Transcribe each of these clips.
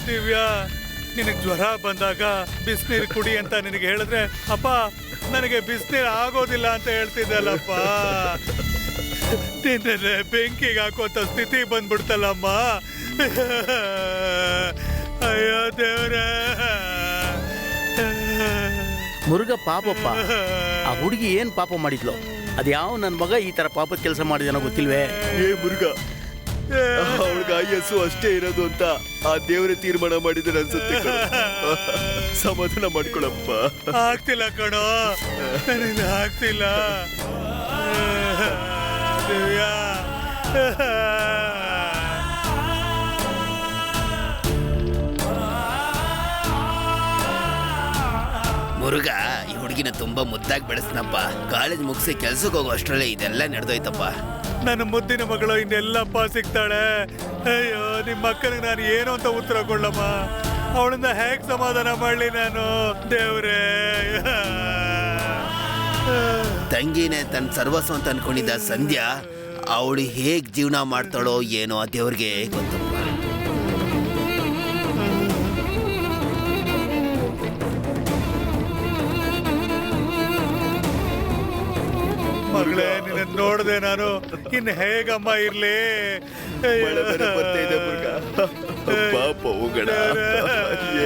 ದಿವ್ಯಾ, ನಿನಗೆ ಜ್ವರ ಬಂದಾಗ ಬಿಸಿನೀರು ಕುಡಿ ಅಂತ ನಿನಗೆ ಹೇಳಿದ್ರೆ ಅಪ್ಪ ನನಗೆ ಬಿಸಿನೀರು ಆಗೋದಿಲ್ಲ ಅಂತ ಹೇಳ್ತಿದ್ದಲ್ಲಪ್ಪ. ನಿನ್ನೆ ಬೆಂಕಿಗೆ ಹಾಕುವಂತ ಸ್ಥಿತಿ ಬಂದ್ಬಿಡ್ತಲ್ಲಮ್ಮ. ಅಯ್ಯೋ ದೇವ್ರೇ. ಮುರುಘ ಪಾಪಪ್ಪ, ಆ ಹುಡುಗಿ ಏನ್ ಪಾಪ ಮಾಡಿದ್ಲು? ಅದ್ಯಾವ ನನ್ನ ಮಗ ಈ ತರ ಪಾಪದ ಕೆಲಸ ಮಾಡಿದನೋ ಗೊತ್ತಿಲ್ವೇ? ಏ ಮುರುಘ, ಅವಳಿಗೆ ಆಯಸ್ಸು ಅಷ್ಟೇ ಇರೋದು ಅಂತ ಆ ದೇವರೇ ತೀರ್ಮಾನ ಮಾಡಿದ್ರೆ ಅನ್ಸುತ್ತೆ. ಸಮಾಧಾನ ಮಾಡ್ಕೊಳಪ್ಪ. ಆಗ್ತಿಲ್ಲ ಕಣೋ, ನನಗೆ ಆಗ್ತಿಲ್ಲ. ದಿವ್ಯಾ, ಮುರುಘ ಈ ಹುಡುಗಿನ ತುಂಬಾ ಮುದ್ದಾಗಿ ಬೆಳೆಸ್ನಪ್ಪ. ಕಾಲೇಜ್ ಮುಗಿಸಿ ಕೆಲ್ಸಕ್ಕೆ ಹೋಗೋ ಅಷ್ಟರಲ್ಲೇ ಇದೆಲ್ಲ ನಡೆದೋಯ್ತಪ್ಪ. ನನ್ನ ಮುದ್ದಿನ ಮಗಳು ಇನ್ನೆಲ್ಲಪ್ಪ ಸಿಗ್ತಾಳೆ. ಅಯ್ಯೋ, ನಿಮ್ಮ ಮಕ್ಕಳಿಗೆ ನಾನು ಏನು ಅಂತ ಉತ್ತರ ಕೊಡಲಮ್ಮ. ಅವಳನ್ನ ಹೇಗೆ ಸಮಾಧಾನ ಮಾಡಲಿ ನಾನು ದೇವ್ರೇ? ತಂಗಿನೇ ತನ್ನ ಸರ್ವಸ್ವ ಅಂತ ಅನ್ಕೊಂಡಿದ್ದ ಸಂಧ್ಯಾ ಅವಳು ಹೇಗ್ ಜೀವನ ಮಾಡ್ತಾಳೋ ಏನೋ ಆ ದೇವ್ರಿಗೆ ಗೊತ್ತಪ್ಪ. ಮಗಳೇ, ನಿನ್ನ ನೋಡ್ದೆ ನಾನು ಇನ್ನು ಹೇಗಮ್ಮ ಇರ್ಲಿ? ಬರ್ತಾ ಇದೆ ಮುರುಘ, ಪಾಪ ಹೋಗಣ,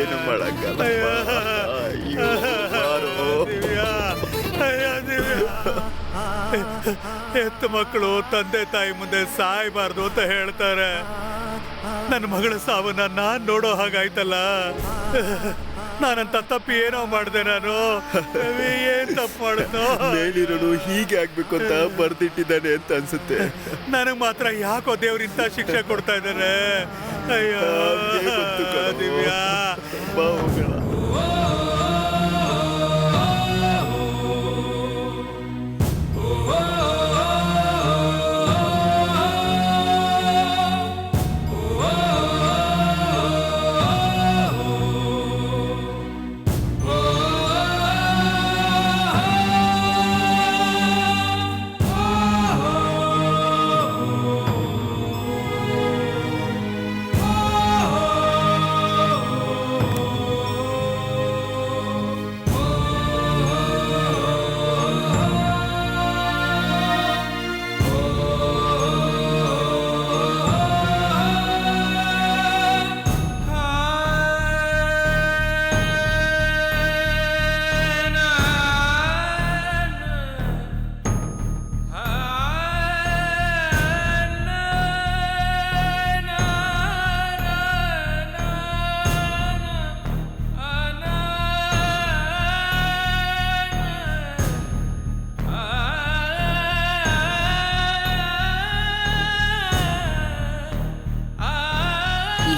ಏನು ಮಾಡಕ್ಕಲ್ಲ. ಹೆತ್ತ ಮಕ್ಕಳು ತಂದೆ ತಾಯಿ ಮುಂದೆ ಸಾಯಬಾರ್ದು ಅಂತ ಹೇಳ್ತಾರೆ. ನನ್ನ ಮಗಳ ಸಾವನ್ನ ನಾನ್ ನೋಡೋ ಹಾಗಾಯ್ತಲ್ಲ. ನಾನಂತ ತಪ್ಪು ಏನೋ ಮಾಡಿದೆ. ನಾನು ಏನ್ ತಪ್ಪು ಮಾಡಿದ್ನೋ? ಮೇಲಿರೋನು ಹೀಗೆ ಆಗ್ಬೇಕು ಅಂತ ಬರ್ದಿಟ್ಟಿದ್ದಾನೆ ಅಂತ ಅನ್ಸುತ್ತೆ. ನನಗ್ ಮಾತ್ರ ಯಾಕೋ ದೇವ್ರಿಂತ ಶಿಕ್ಷೆ ಕೊಡ್ತಾ ಇದ್ದಾರೆ? ಅಯ್ಯೋ ದಿವ್ಯಾ, ಬಾ ಹೋಗೋಣ.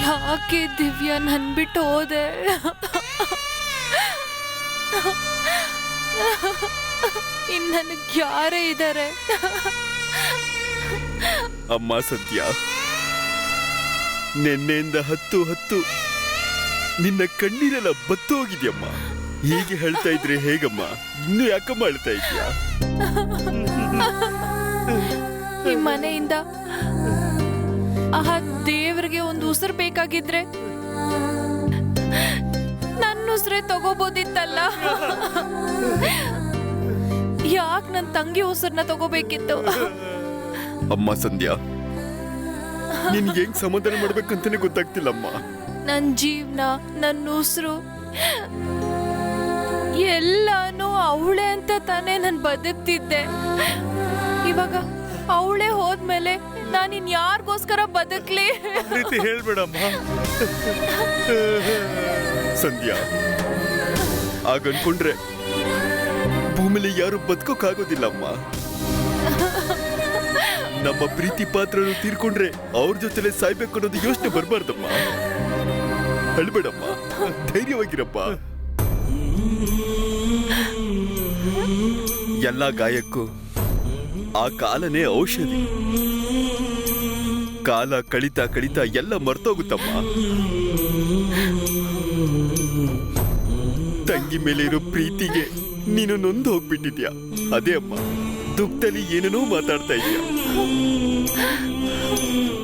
ಯಾಕೆ ದಿವ್ಯಾ ನನ್ ಬಿಟ್ಟು ಹೋದೆ? ಇನ್ ನನಗ್ ಯಾರೇ ಇದ್ದಾರೆ? ಅಮ್ಮ ಸಂಧ್ಯಾ, ನಿನ್ನೆಯಿಂದ ಹತ್ತು ನಿನ್ನ ಕಣ್ಣೀರೆಲ್ಲ ಬತ್ತು ಹೋಗಿದ್ಯಮ್ಮ. ಹೀಗೆ ಹೇಳ್ತಾ ಇದ್ರೆ ಹೇಗಮ್ಮ? ಇನ್ನು ಯಾಕಮ್ಮ ಹೇಳ್ತಾ ಇದ್ಯಾ? ಈ ಮನೆಯಿಂದ ಆ ದೇವ್ರಿಗೆ ಒಂದು ಉಸಿರು ಬೇಕಾಗಿದ್ರೆ ನನ್ನ ಉಸಿರೇ ತಗೋಬೋದಿತ್ತಲ್ಲ. ಯಾಕೆ ನನ್ನ ತಂಗಿ ಉಸಿರನ್ನ ತಗೋಬೇಕಿತ್ತು? ಅಮ್ಮ ಸಂಧ್ಯಾ, ನಿನ್ಗೆ ಹೆಂಗ್ ಸಮಾಧಾನ ಮಾಡ್ಬೇಕಂತಾನೆ ಗೊತ್ತಾಗ್ತಿಲ್ಲಮ್ಮ. ನನ್ನ ಜೀವನ, ನನ್ನ ಉಸಿರು ಎಲ್ಲಾನು ಅವಳೆ ಅಂತ ತಾನೇ ನಾನು ಬದುಕ್ತಿದ್ದೆ. ಇವಾಗ ಅವಳೇ ಹೋದ್ಮೇಲೆ ನಾನಿನ್ ಯಾರಿಗೋಸ್ಕರ ಬದುಕ್ಲಿ? ರೀತಿ ಹೇಳ್ಬೇಡಮ್ಮ ಸಂಧ್ಯಾ. ಆಗನ್ಕೊಂಡ್ರೆ ಭೂಮಿಲಿ ಯಾರು ಬದುಕೋಕ್ಕಾಗೋದಿಲ್ಲಮ್ಮ. ನಮ್ಮ ಪ್ರೀತಿ ಪಾತ್ರರು ತೀರ್ಕೊಂಡ್ರೆ ಅವ್ರ ಜೊತೆಲೆ ಸಾಯ್ಬೇಕು ಅನ್ನೋದು ಯೋಚನೆ ಬರ್ಬಾರ್ದಮ್ಮ. ಅಳ್ಬೇಡಮ್ಮ, ಧೈರ್ಯವಾಗಿರಪ್ಪ. ಎಲ್ಲ ಗಾಯಕ್ಕೂ ಆ ಕಾಲನೇ ಔಷಧಿ. ಕಾಲ ಕಳಿತಾ ಕಳಿತಾ ಎಲ್ಲ ಮರ್ತೋಗುತ್ತಮ್ಮ. ತಂಗಿ ಮೇಲೆ ಇರೋ ಪ್ರೀತಿಗೆ ನೀನು ನೊಂದು ಹೋಗ್ಬಿಟ್ಟಿದ್ಯಾ. ಅದೇ ಅಮ್ಮ, ದುಃಖದಲ್ಲಿ ಏನೇನೋ ಮಾತಾಡ್ತಾ ಇದೀಯ.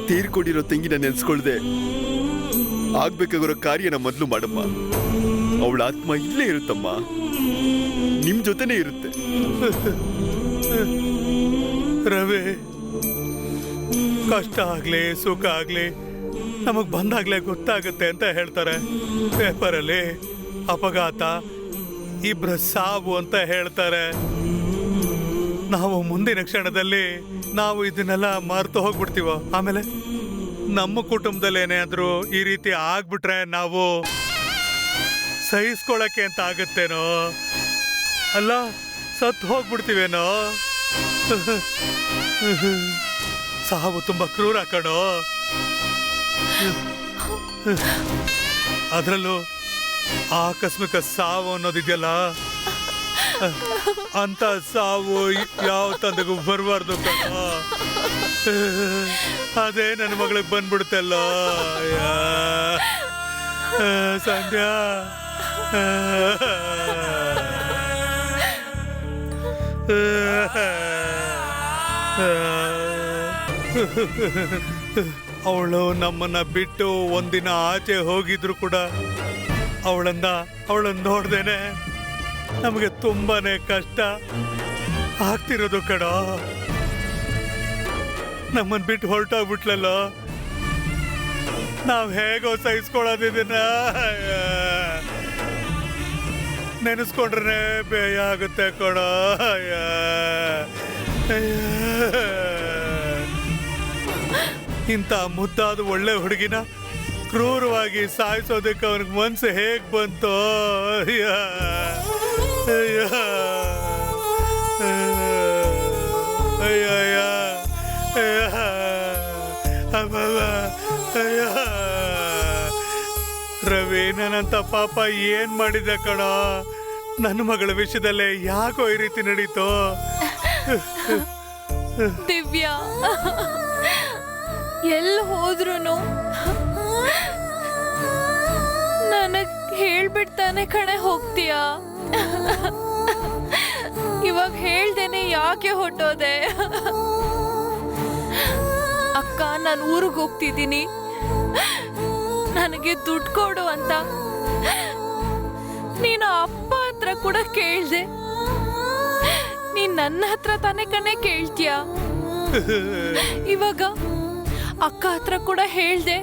ತೀರ್ಕೊಂಡಿರೋ ತಂಗಿನ ನೆನ್ಸ್ಕೊಳ್ದೆ ಆಗ್ಬೇಕಾಗಿರೋ ಕಾರ್ಯನ ಮೊದಲು ಮಾಡಮ್ಮ. ಅವಳ ಆತ್ಮ ಇಲ್ಲೇ ಇರುತ್ತಮ್ಮ, ನಿಮ್ ಜೊತೆನೇ ಇರುತ್ತೆ. ರವಿ, ಕಷ್ಟ ಆಗ್ಲಿ ಸುಖ ಆಗ್ಲಿ ನಮಗ್ ಬಂದಾಗ್ಲೇ ಗೊತ್ತಾಗುತ್ತೆ ಅಂತ ಹೇಳ್ತಾರೆ. ಪೇಪರಲ್ಲಿ ಅಪಘಾತ, ಇಬ್ರ ಸಾವು ಅಂತ ಹೇಳ್ತಾರೆ. ನಾವು ಮುಂದಿನ ಕ್ಷಣದಲ್ಲಿ ನಾವು ಇದನ್ನೆಲ್ಲ ಮರೆತು ಹೋಗ್ಬಿಡ್ತೀವ. ಆಮೇಲೆ ನಮ್ಮ ಕುಟುಂಬದಲ್ಲಿ ಏನಾದ್ರೂ ಈ ರೀತಿ ಆಗ್ಬಿಟ್ರೆ ನಾವು ಸಹಿಸ್ಕೊಳಕ್ಕೆ ಅಂತ ಆಗತ್ತೇನೋ, ಅಲ್ಲ ಸತ್ತು ಹೋಗ್ಬಿಡ್ತೀವೇನೋ. ಸಾವು ತುಂಬಾ ಕ್ರೂರ ಕಣೋ. ಅದರಲ್ಲೂ ಆಕಸ್ಮಿಕ ಸಾವು ಅನ್ನೋದಿದೆಯಲ್ಲ, ಅಂತ ಸಾವು ಯಾವ ತಂದೆಗೂ ಬರಬಾರ್ದು ಕಣೋ. ಅದೇ ನನ್ನ ಮಗಳಿಗೆ ಬಂದ್ಬಿಡುತ್ತಲ್ಲ. ಸಂಧ್ಯಾ, ಅವಳು ನಮ್ಮನ್ನ ಬಿಟ್ಟು ಒಂದಿನ ಆಚೆ ಹೋಗಿದ್ರು ಕೂಡ ಅವಳನ್ನ ನೋಡ್ದೇನೆ ನಮಗೆ ತುಂಬಾನೇ ಕಷ್ಟ ಆಗ್ತಿರೋದು ಕಣೋ. ನಮ್ಮನ್ ಬಿಟ್ಟು ಹೊರಟೋಗ್ಬಿಟ್ಲಲ್ಲ, ನಾವ್ ಹೇಗೋ ಸಹಿಸ್ಕೊಳ್ಳೋದಿದನ್ನ ನೆನೆಸ್ಕೊಂಡ್ರೆ ಬೇಯ ಆಗುತ್ತೆ ಕಣೋ. ಇಂಥ ಮುದ್ದಾದ ಒಳ್ಳೆ ಹುಡುಗಿನ ಕ್ರೂರವಾಗಿ ಸಾಯಿಸೋದಕ್ಕೆ ಅವನಿಗೆ ಮನ್ಸು ಹೇಗ್ ಬಂತು. ರವಿ, ನನ್ನಂತ ಪಾಪ ಏನ್ ಮಾಡಿದೆ ಕಣ. ನನ್ನ ಮಗಳ ವಿಷಯದಲ್ಲೇ ಯಾಕೋ ಈ ರೀತಿ ನಡೀತು. ದಿವ್ಯಾ ಎಲ್ಲಿ ಹೋದ್ರುನು ನನಗ್ ಹೇಳ್ಬಿಡ್ತಾನೆ ಕಣೆ ಹೋಗ್ತೀಯಾ. ಇವಾಗ ಹೇಳ್ದೇನೆ ಯಾಕೆ ಹೊಟ್ಟೋದೆ. ಅಕ್ಕ, ನಾನು ಊರಿಗೆ ಹೋಗ್ತಿದ್ದೀನಿ, ನನಗೆ ದುಡ್ಡು ಕೊಡು ಅಂತ ನೀನು ಅಪ್ಪ ಹತ್ರ ಕೂಡ ಕೇಳ್ದೆ. ನೀನ್ ನನ್ನ ಹತ್ರ ತಾನೇ ಕಣೆ ಕೇಳ್ತೀಯ. ಇವಾಗ ಅಕ್ಕ ಹತ್ರ ಕೂಡ ಹೇಳ್ದೆ.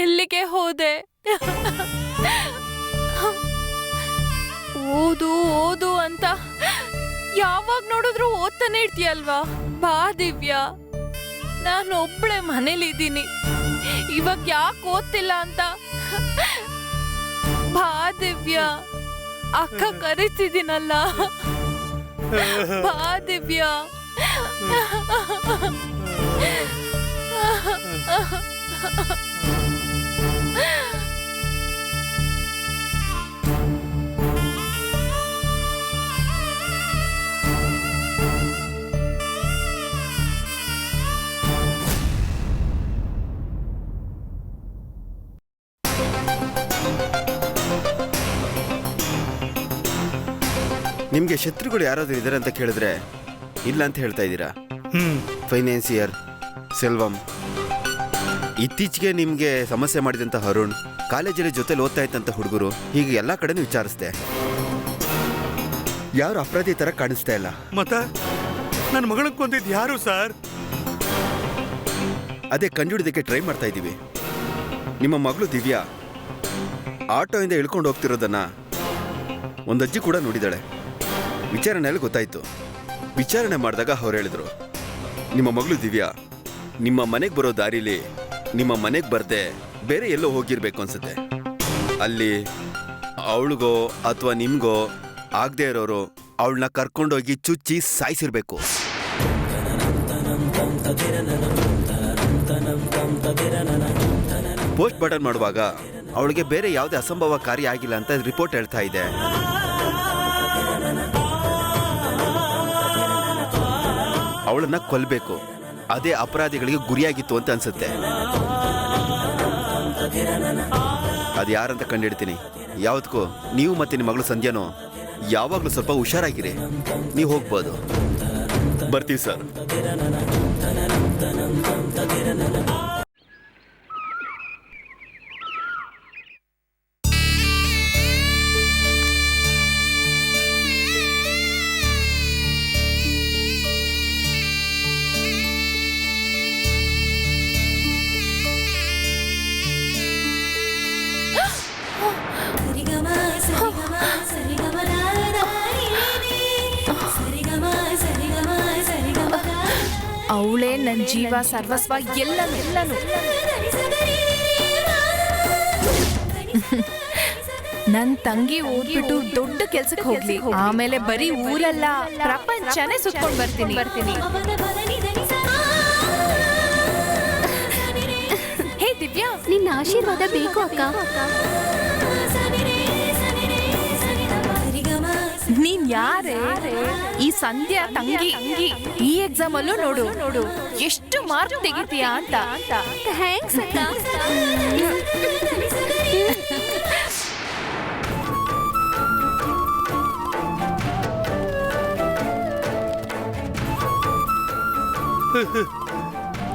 ಎಲ್ಲಿಗೆ ಹೋದೆ? ಓದು ಓದು ಅಂತ ಯಾವಾಗ ನೋಡಿದ್ರು ಓದ್ತಾನೆ ಇರ್ತೀಯಲ್ವಾ. ಬಾ ದಿವ್ಯಾ, ನಾನು ಒಬ್ಳೆ ಮನೇಲಿದ್ದೀನಿ. ಇವಾಗ ಯಾಕೆ ಓದ್ತಿಲ್ಲ ಅಂತ ಬಾ ದಿವ್ಯಾ, ಅಕ್ಕ ಕರೀತಿದ್ದೀನಲ್ಲ. ಬಾ ದಿವ್ಯಾ. ನಿಮ್ಗೆ ಶತ್ರುಗಳು ಯಾರಾದ್ರೂ ಇದಾರೆ ಅಂತ ಕೇಳಿದ್ರೆ ಇಲ್ಲ ಅಂತ ಹೇಳ್ತಾ ಇದ್ದೀರಾ. ಫೈನಾನ್ಸಿಯರ್ ಸೆಲ್ವಂ, ಇತ್ತೀಚೆಗೆ ನಿಮ್ಗೆ ಸಮಸ್ಯೆ ಮಾಡಿದಂತ ಅರುಣ್, ಕಾಲೇಜಲ್ಲಿ ಜೊತೆಲಿ ಓದ್ತಾ ಇದ್ದಂತ ಹುಡುಗರು, ಹೀಗೆ ಎಲ್ಲಾ ಕಡೆನೂ ವಿಚಾರಿಸ್ದೆ. ಯಾರು ಅಪರಾಧಿ ತರ ಕಾಣಿಸ್ತಾ ಇಲ್ಲ. ಮತ್ತ ನನ್ನ ಮಗಳನ್ನ ಕೊಂದಿದ್ ಯಾರು ಸರ್? ಅದೇ ಕಂಡುಹಿಡಿದಕ್ಕೆ ಟ್ರೈ ಮಾಡ್ತಾ ಇದ್ದೀವಿ. ನಿಮ್ಮ ಮಗಳು ದಿವ್ಯಾ ಆಟೋಯಿಂದ ಇಳ್ಕೊಂಡು ಹೋಗ್ತಿರೋದನ್ನ ಒಂದಜ್ಜಿ ಕೂಡ ನೋಡಿದಾಳೆ. ವಿಚಾರಣೆಯಲ್ಲಿ ಗೊತ್ತಾಯ್ತು. ವಿಚಾರಣೆ ಮಾಡಿದಾಗ ಅವ್ರು ಹೇಳಿದ್ರು, ನಿಮ್ಮ ಮಗಳು ದಿವ್ಯಾ ನಿಮ್ಮ ಮನೆಗೆ ಬರೋ ದಾರಿಲಿ ನಿಮ್ಮ ಮನೆಗೆ ಬರ್ದೆ ಬೇರೆ ಎಲ್ಲೋ ಹೋಗಿರ್ಬೇಕು ಅನ್ಸುತ್ತೆ. ಅಲ್ಲಿ ಅವಳಿಗೋ ಅಥವಾ ನಿಮ್ಗೋ ಆಗದೆ ಇರೋರು ಅವಳನ್ನ ಕರ್ಕೊಂಡೋಗಿ ಚುಚ್ಚಿ ಸಾಯಿಸಿರ್ಬೇಕು. ಪೋಸ್ಟ್ ಮಾರ್ಟಮ್ ಮಾಡುವಾಗ ಅವಳಿಗೆ ಬೇರೆ ಯಾವುದೇ ಅಸಂಭವ ಕಾರ್ಯ ಆಗಿಲ್ಲ ಅಂತ ರಿಪೋರ್ಟ್ ಹೇಳ್ತಾ ಇದೆ. ಅವಳನ್ನ ಕೊಲ್ಬೇಕು, ಅದೇ ಅಪರಾಧಿಗಳಿಗೆ ಗುರಿಯಾಗಿತ್ತು ಅಂತ ಅನ್ಸುತ್ತೆ. ಅದು ಯಾರಂತ ಕಂಡಿಡ್ತೀನಿ. ಯಾವತ್ತಕ್ಕೂ ನೀವು ಮತ್ತೆ ನಿಮ್ಮ ಮಗಳು ಸಂಧ್ಯಾನೋ ಯಾವಾಗಲೂ ಸ್ವಲ್ಪ ಹುಷಾರಾಗಿರಿ. ನೀವು ಹೋಗ್ಬೋದು. ಬರ್ತೀವಿ ಸರ್. ಅವಳೇ ನನ್ನ ಜೀವ ಸರ್ವಸ್ವ ಎಲ್ಲನೂ ನನ್ ತಂಗಿ ಓದ್ಬಿಟ್ಟು ದೊಡ್ಡ ಕೆಲ್ಸಕ್ಕೆ ಹೋಗ್ಲಿ, ಆಮೇಲೆ ಬರೀ ಊರಲ್ಲ ಪ್ರಪಂಚನೇ ಸುತ್ಕೊಂಡ್ ಬರ್ತೀನಿ. ಹೇ ದಿವ್ಯಾ, ನಿನ್ನ ಆಶೀರ್ವಾದ ಬೇಕು ಅಕ್ಕ. ನೀನ್ ಯಾರೇ? ಈ ಸಂಧ್ಯಾ ತಂಗಿ. ಈ ಎಕ್ಸಾಮ್ ಅಲ್ಲೂ ನೋಡು ಎಷ್ಟು ಮಾರ್ಕ್ ತೆಗಿತೀಯಾ ಅಂತ. ಥ್ಯಾಂಕ್ಸ್ ಅಕ್ಕ.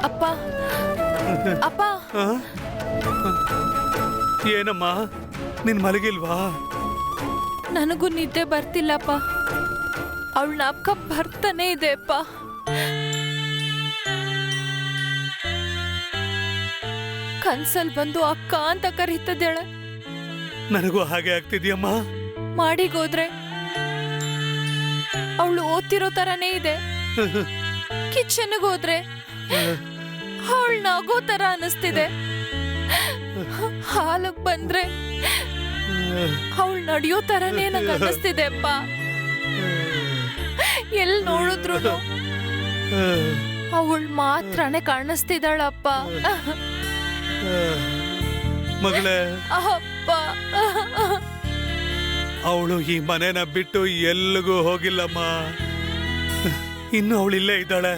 ಅಪ್ಪ ಅಪ್ಪ, ಏನಮ್ಮ, ನಿನ್ ಮಲಗಿಲ್ವಾ? ನನಗೂ ನಿದ್ದೆ ಬರ್ತಿಲ್ಲಪ್ಪ. ಅವಳ ನಾಪ್ಕ ಬರ್ತಾನೆ ಇದೆ ಅಪ್ಪ. ಕನ್ಸಲ್ ಬಂದು ಅಕ್ಕ ಅಂತ ಕರೀತದೇಳ. ನನಗೂ ಹಾಗೆ ಆಗ್ತಿದ್ಯಮ್ಮ. ಮಾಡಿಗೋದ್ರೆ ಅವಳು ಓದ್ತಿರೋ ತರಾನೇ ಇದೆ. ಕಿಚನ್ಗೆ ಹೋದ್ರೆ ಅವಳು ನಗೋ ತರ ಅನಿಸ್ತಿದೆ. ಹಾಲಕ್ ಬಂದ್ರೆ ಅವಳು ನಡೆಯೋ ತರನೇ ನಂಗೆ ಅನ್ನಿಸ್ತಿದೆ ಅಪ್ಪ. ಎಲ್ ನೋಡಿದ್ರು ಅವಳು ಮಾತ್ರನೇ ಕಾಣಿಸ್ತಿದ್ದಾಳಪ್ಪ. ಮಗಳೇ, ಅಪ್ಪ, ಅವಳು ಈ ಮನೆನ ಬಿಟ್ಟು ಎಲ್ಲಿಗೂ ಹೋಗಿಲ್ಲಮ್ಮ. ಇನ್ನು ಅವಳು ಇಲ್ಲೇ ಇದ್ದಾಳೆ.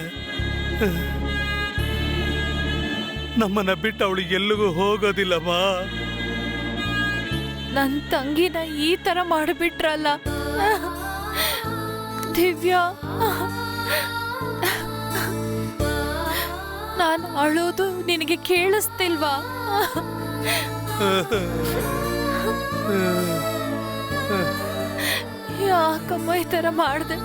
ನಮ್ಮನ್ನ ಬಿಟ್ಟು ಅವಳು ಎಲ್ಲಿಗೂ ಹೋಗೋದಿಲ್ಲಮ್ಮ. ನನ್ ತಂಗಿನ ಈ ತರ ಮಾಡಿಬಿಟ್ರಲ್ಲ ದಿವ್ಯಾ. ನಾನು ಅಳೋದು ನಿನಗೆ ಕೇಳಿಸ್ತಿಲ್ವಾ? ಯಾಕಮ್ಮ ಈ ತರ ಮಾಡ್ದೆ?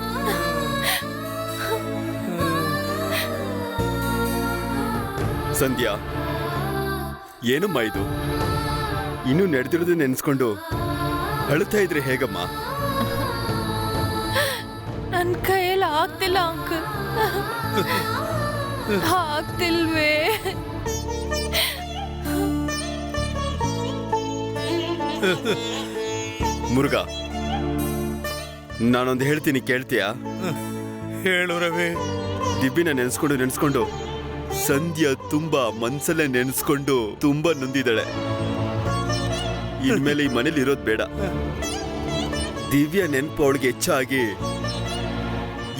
ಸಂಧ್ಯಾ, ಏನಮ್ಮ ಇದು? ಇನ್ನೂ ನಡೆದಿರೋದು ನೆನೆಸ್ಕೊಂಡು ಅಳುತ್ತಾ ಇದ್ರೆ ಹೇಗಮ್ಮ? ನನ್ ಕೈಯಲ್ಲಿ ಆಗ್ತಿಲ್ಲ ಅಂಕಲ್, ಆಗ್ತಿಲ್ವೇ? ಮುರುಘಾ, ನಾನೊಂದು ಹೇಳ್ತೀನಿ, ಕೇಳ್ತೀಯಾ? ಹೇಳು ರವಿ. ದಿವ್ಯನ ನೆನೆಸ್ಕೊಂಡು ಸಂಧ್ಯಾ ತುಂಬಾ ಮನ್ಸಲ್ಲೇ ನೆನೆಸ್ಕೊಂಡು ತುಂಬಾ ನೊಂದಿದ್ದಾಳೆ. ಇನ್ಮೇಲೆ ಈ ಮನೇಲಿ ಇರೋದ್ ಬೇಡ. ದಿವ್ಯಾ ನೆನಪು ಅವಳಿಗೆ ಹೆಚ್ಚಾಗಿ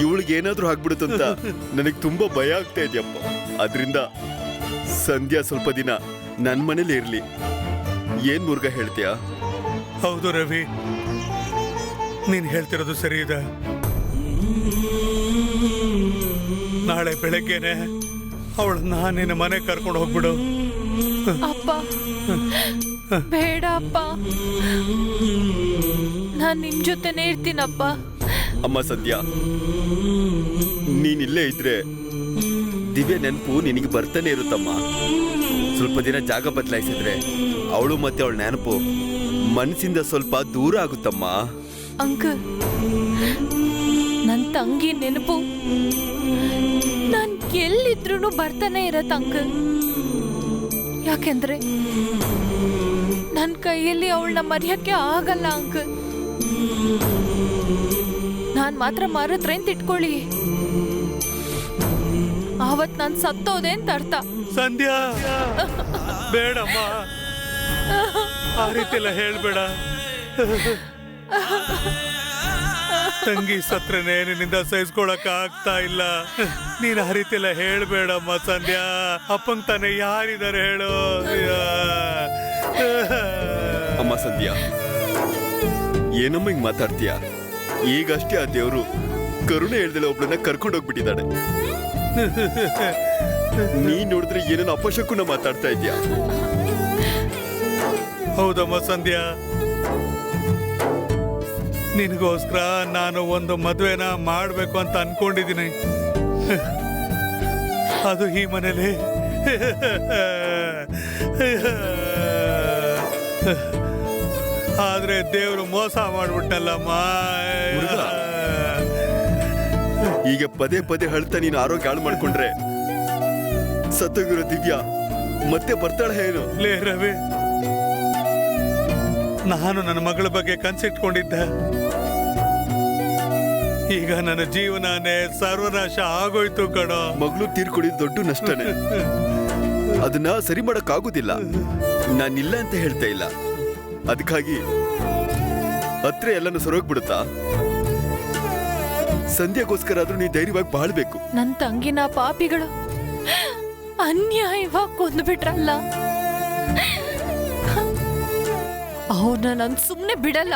ಇವಳಿಗೆ ಏನಾದ್ರೂ ಆಗ್ಬಿಡುತ್ತಂತ ನನಗೆ ತುಂಬಾ ಭಯ ಆಗ್ತಾ ಇದೆಯಪ್ಪ. ಅದರಿಂದ ಸಂಧ್ಯಾ ಸ್ವಲ್ಪ ದಿನ ನನ್ನ ಮನೇಲಿ ಇರ್ಲಿ. ಏನ್ ಮುರುಘಾ, ಹೇಳ್ತೀಯಾ? ಹೌದು ರವಿ, ನೀನ್ ಹೇಳ್ತಿರೋದು ಸರಿ ಇದೆ. ನಾಳೆ ಬೆಳಗ್ಗೆನೆ ಅವಳನ್ನ ನಿನ್ನ ಮನೆ ಕರ್ಕೊಂಡು ಹೋಗ್ಬಿಡು. ಅಪ್ಪ ಬೇಡ ಅಪ್ಪ, ನಾನ್ ನಿಮ್ ಜೊತೆನೇ ಇರ್ತೀನಪ್ಪ. ಅಮ್ಮ ಸಂಧ್ಯಾ, ನೀನಿಲ್ಲೇ ಇದ್ರೆ ದಿವ್ಯ ನೆನಪು ನಿನಗೆ ಬರ್ತಾನೆ ಇರುತ್ತಮ್ಮ. ಸ್ವಲ್ಪ ದಿನ ಜಾಗ ಬದಲಾಯಿಸಿದ್ರೆ ಅವಳು ಮತ್ತೆ ಅವಳ ನೆನಪು ಮನಸ್ಸಿಂದ ಸ್ವಲ್ಪ ದೂರ ಆಗುತ್ತಮ್ಮ. ಅಂಕಲ್, ನನ್ ತಂಗಿ ನೆನಪು ನಾನ್ ಎಲ್ಲಿದ್ರು ಬರ್ತಾನೆ ಇರತ್ತ ಅಂಕಲ್. ಯಾಕೆಂದ್ರೆ ನನ್ ಕೈಯಲ್ಲಿ ಅವಳನ್ನ ಮರೆಯಕ್ಕೆ ಆಗಲ್ಲ ಅಂಕಲ್. ನಾನ್ ಮಾತ್ರ ಮರದ್ರೆ ಅಂತ ಇಟ್ಕೊಳ್ಳಿ, ಆವತ್ ನಾನ್ ಸತ್ತೋದೆ ಅಂತ ಅರ್ಥ. ಸಂಧ್ಯಾ, ಬೇಡಮ್ಮ, ಆ ರೀತಿ ಎಲ್ಲ ಹೇಳ್ಬೇಡ. ತಂಗಿ ಸತ್ರನೆ ನಿನ್ನಿಂದ ಸಹಿಸ್ಕೊಳಕ್ ಆಗ್ತಾ ಇಲ್ಲ. ನೀನ್ ಆ ರೀತಿ ಎಲ್ಲ ಹೇಳ್ಬೇಡಮ್ಮ ಸಂಧ್ಯಾ. ಅಪ್ಪಂಗ್ ತಾನೆ ಯಾರಿದ್ದಾರೆ ಹೇಳು? ಅಮ್ಮ ಸಂಧ್ಯಾ, ಏನಮ್ಮ ಹಿಂಗ್ ಮಾತಾಡ್ತೀಯ? ಈಗಷ್ಟೇ ಆ ದೇವ್ರು ಕರುಣೆ ಹೇಳ್ದಲ್ಲ ಒಬ್ಳನ್ನ ಕರ್ಕೊಂಡು ಹೋಗ್ಬಿಟ್ಟಿದ್ದಾಳೆ. ನೀನ್ ನೋಡಿದ್ರೆ ಏನೇನು ಅಪಶಕುನ ಮಾತಾಡ್ತಾ ಇದ್ಯಾ? ಹೌದಮ್ಮ ಸಂಧ್ಯಾ, ನಿನಗೋಸ್ಕರ ನಾನು ಒಂದು ಮದುವೆನ ಮಾಡ್ಬೇಕು ಅಂತ ಅನ್ಕೊಂಡಿದ್ದೀನಿ. ಅದು ಈ ಮನೇಲಿ. ಆದ್ರೆ ದೇವ್ರು ಮೋಸ ಮಾಡ್ಬಿಟ್ಟಲ್ಲಮ್ಮ. ಈಗ ಪದೇ ಪದೇ ಹೇಳ್ತಾ ನೀನು ಆರೋಗ್ಯ ಹಾಳು ಮಾಡ್ಕೊಂಡ್ರೆ ಸತ್ತೋಗಿರೋ ದಿವ್ಯಾ ಮತ್ತೆ ಬರ್ತಾಳೆ ಏನು? ಲೇ ರವಿ, ನಾನು ನನ್ನ ಮಗಳ ಬಗ್ಗೆ ಕನ್ಸಿಟ್ಕೊಂಡಿದ್ದೆ. ಈಗ ನನ್ನ ಜೀವನನೇ ಸರ್ವನಾಶ ಆಗೋಯ್ತು ಕಣೋ. ಮಗಳು ತೀರ್ಕೊಂಡಿದ್ದು ದೊಡ್ಡ ನಷ್ಟನೇ. ಅದನ್ನ ಸರಿ ಮಾಡಕ್ಕಾಗೋದಿಲ್ಲ. ನಾನಿಲ್ಲ ಅಂತ ಹೇಳ್ತಾ ಇಲ್ಲ. ಅದಕ್ಕಾಗಿ ಹತ್ರ ಎಲ್ಲಾನು ಸರೋಗ್ಬಿಡುತ್ತಾ? ಸಂಧ್ಯಾಗೋಸ್ಕರ ಆದ್ರೂ ನೀ ಧೈರ್ಯವಾಗಿ ಬಾಳ್ಬೇಕು. ನನ್ ತಂಗಿನ ಪಾಪಿಗಳು ಅನ್ಯಾಯವಾಗಿ ಕೊಂದ್ಬಿಟ್ರಲ್ಲ, ಅವ್ರನ್ನ ನಾನು ಸುಮ್ಮನೆ ಬಿಡಲ್ಲ.